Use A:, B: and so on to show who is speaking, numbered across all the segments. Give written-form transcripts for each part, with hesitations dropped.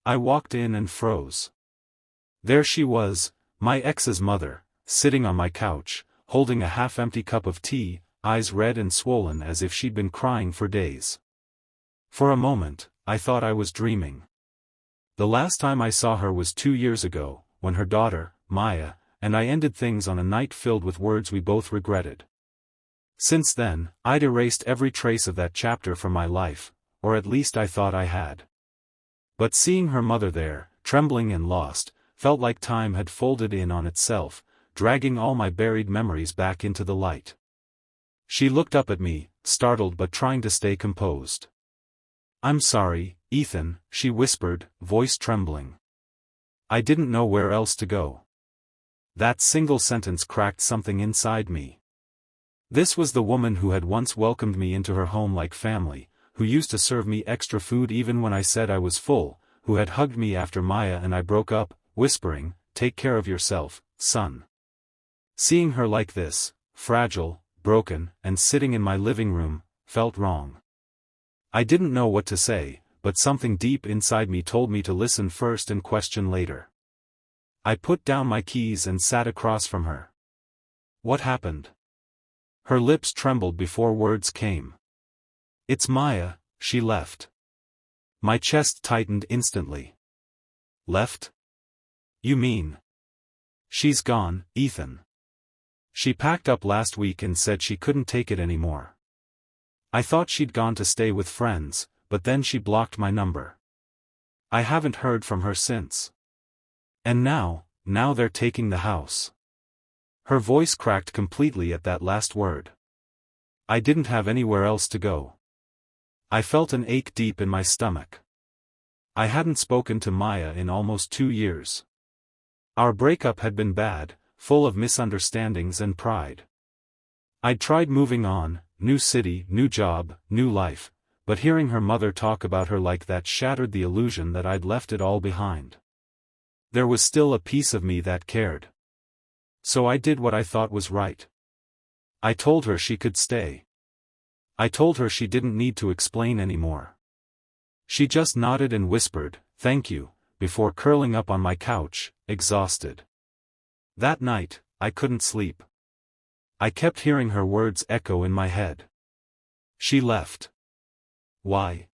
A: I walked in and froze. There she was, my ex's mother, sitting on my couch, holding a half-empty cup of tea, eyes red and swollen as if she'd been crying for days. For a moment, I thought I was dreaming. The last time I saw her was 2 years ago, when her daughter, Maya, and I ended things on a night filled with words we both regretted. Since then, I'd erased every trace of that chapter from my life, or at least I thought I had. But seeing her mother there, trembling and lost, felt like time had folded in on itself, dragging all my buried memories back into the light. She looked up at me, startled but trying to stay composed. "I'm sorry, Ethan," she whispered, voice trembling. I didn't know where else to go. That single sentence cracked something inside me. This was the woman who had once welcomed me into her home like family, who used to serve me extra food even when I said I was full, who had hugged me after Maya and I broke up, whispering, "Take care of yourself, son." Seeing her like this, fragile, broken, and sitting in my living room, felt wrong. I didn't know what to say, but something deep inside me told me to listen first and question later. I put down my keys and sat across from her. "What happened?" Her lips trembled before words came. "It's Maya, she left." My chest tightened instantly. "Left? You mean?" "She's gone, Ethan. She packed up last week and said she couldn't take it anymore. I thought she'd gone to stay with friends, but then she blocked my number. I haven't heard from her since. And now they're taking the house." Her voice cracked completely at that last word. I didn't have anywhere else to go. I felt an ache deep in my stomach. I hadn't spoken to Maya in almost 2 years. Our breakup had been bad, full of misunderstandings and pride. I'd tried moving on, new city, new job, new life, but hearing her mother talk about her like that shattered the illusion that I'd left it all behind. There was still a piece of me that cared. So I did what I thought was right. I told her she could stay. I told her she didn't need to explain anymore. She just nodded and whispered, "Thank you," before curling up on my couch, exhausted. That night, I couldn't sleep. I kept hearing her words echo in my head. She left. Why?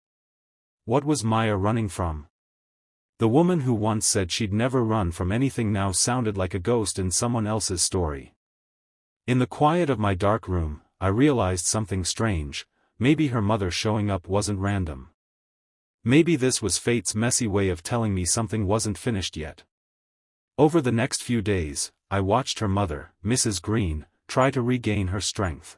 A: What was Maya running from? The woman who once said she'd never run from anything now sounded like a ghost in someone else's story. In the quiet of my dark room, I realized something strange. Maybe her mother showing up wasn't random. Maybe this was fate's messy way of telling me something wasn't finished yet. Over the next few days, I watched her mother, Mrs. Green, try to regain her strength.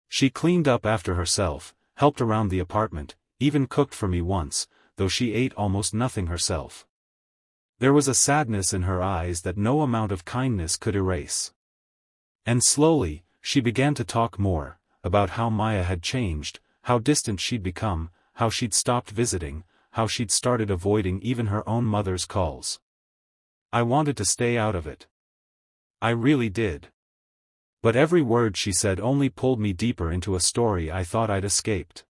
A: She cleaned up after herself, helped around the apartment, even cooked for me once, though she ate almost nothing herself. There was a sadness in her eyes that no amount of kindness could erase. And slowly, she began to talk more, about how Maya had changed, how distant she'd become, how she'd stopped visiting, how she'd started avoiding even her own mother's calls. I wanted to stay out of it. I really did. But every word she said only pulled me deeper into a story I thought I'd escaped.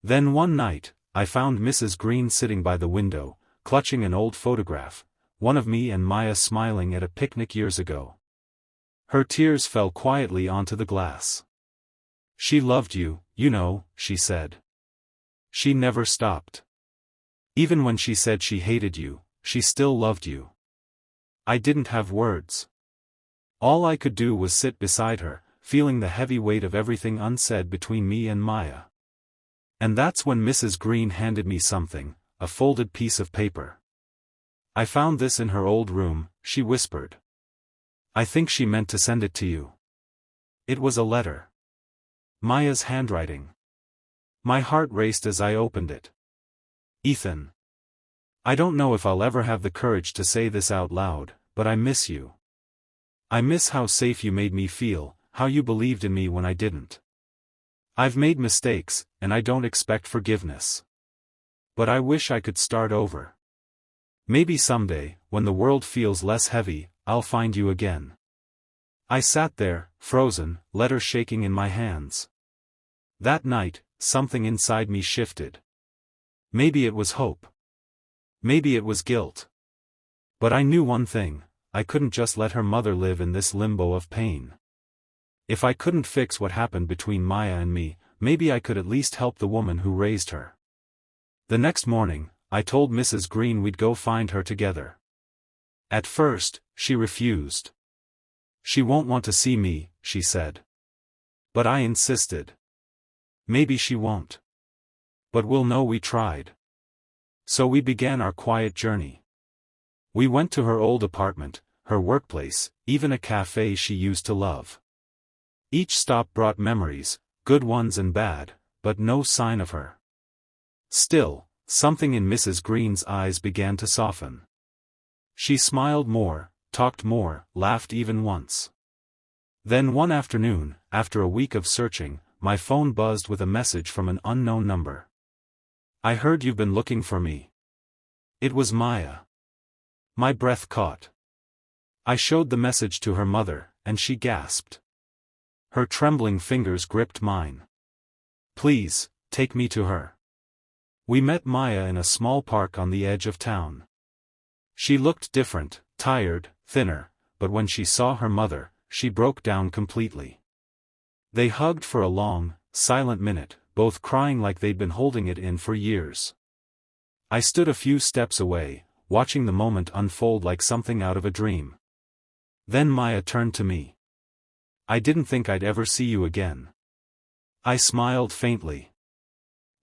A: Then one night, I found Mrs. Green sitting by the window, clutching an old photograph, one of me and Maya smiling at a picnic years ago. Her tears fell quietly onto the glass. "She loved you, you know," she said. "She never stopped. Even when she said she hated you, she still loved you." I didn't have words. All I could do was sit beside her, feeling the heavy weight of everything unsaid between me and Maya. And that's when Mrs. Green handed me something, a folded piece of paper. "I found this in her old room," she whispered. "I think she meant to send it to you." It was a letter. Maya's handwriting. My heart raced as I opened it. "Ethan. I don't know if I'll ever have the courage to say this out loud, but I miss you. I miss how safe you made me feel, how you believed in me when I didn't. I've made mistakes, and I don't expect forgiveness. But I wish I could start over. Maybe someday, when the world feels less heavy, I'll find you again." I sat there, frozen, letter shaking in my hands. That night, something inside me shifted. Maybe it was hope. Maybe it was guilt. But I knew one thing, I couldn't just let her mother live in this limbo of pain. If I couldn't fix what happened between Maya and me, maybe I could at least help the woman who raised her. The next morning, I told Mrs. Green we'd go find her together. At first, she refused. She won't want to see me, she said. But I insisted. Maybe she won't. But we'll know we tried. So we began our quiet journey. We went to her old apartment, her workplace, even a cafe she used to love. Each stop brought memories, good ones and bad, but no sign of her. Still, something in Mrs. Green's eyes began to soften. She smiled more, talked more, laughed even once. Then one afternoon, after a week of searching, my phone buzzed with a message from an unknown number. "I heard you've been looking for me." It was Maya. My breath caught. I showed the message to her mother, and she gasped. Her trembling fingers gripped mine. "Please, take me to her." We met Maya in a small park on the edge of town. She looked different, tired, thinner, but when she saw her mother, she broke down completely. They hugged for a long, silent minute, both crying like they'd been holding it in for years. I stood a few steps away, watching the moment unfold like something out of a dream. Then Maya turned to me. "I didn't think I'd ever see you again." I smiled faintly.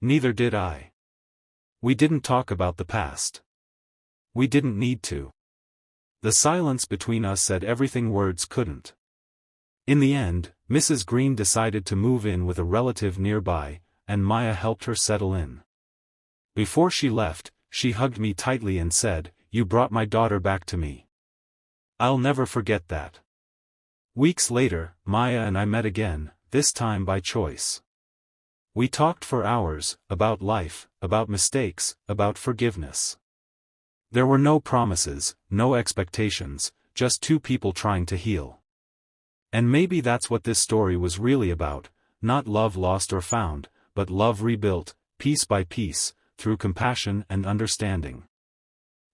A: Neither did I. We didn't talk about the past. We didn't need to. The silence between us said everything words couldn't. In the end, Mrs. Green decided to move in with a relative nearby, and Maya helped her settle in. Before she left, she hugged me tightly and said, "You brought my daughter back to me. I'll never forget that." Weeks later, Maya and I met again, this time by choice. We talked for hours, about life, about mistakes, about forgiveness. There were no promises, no expectations, just two people trying to heal. And maybe that's what this story was really about, not love lost or found, but love rebuilt, piece by piece, through compassion and understanding.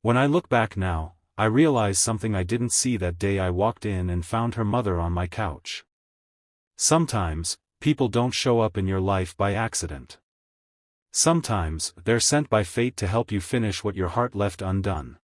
A: When I look back now, I realize something I didn't see that day I walked in and found her mother on my couch. Sometimes, people don't show up in your life by accident. Sometimes, they're sent by fate to help you finish what your heart left undone.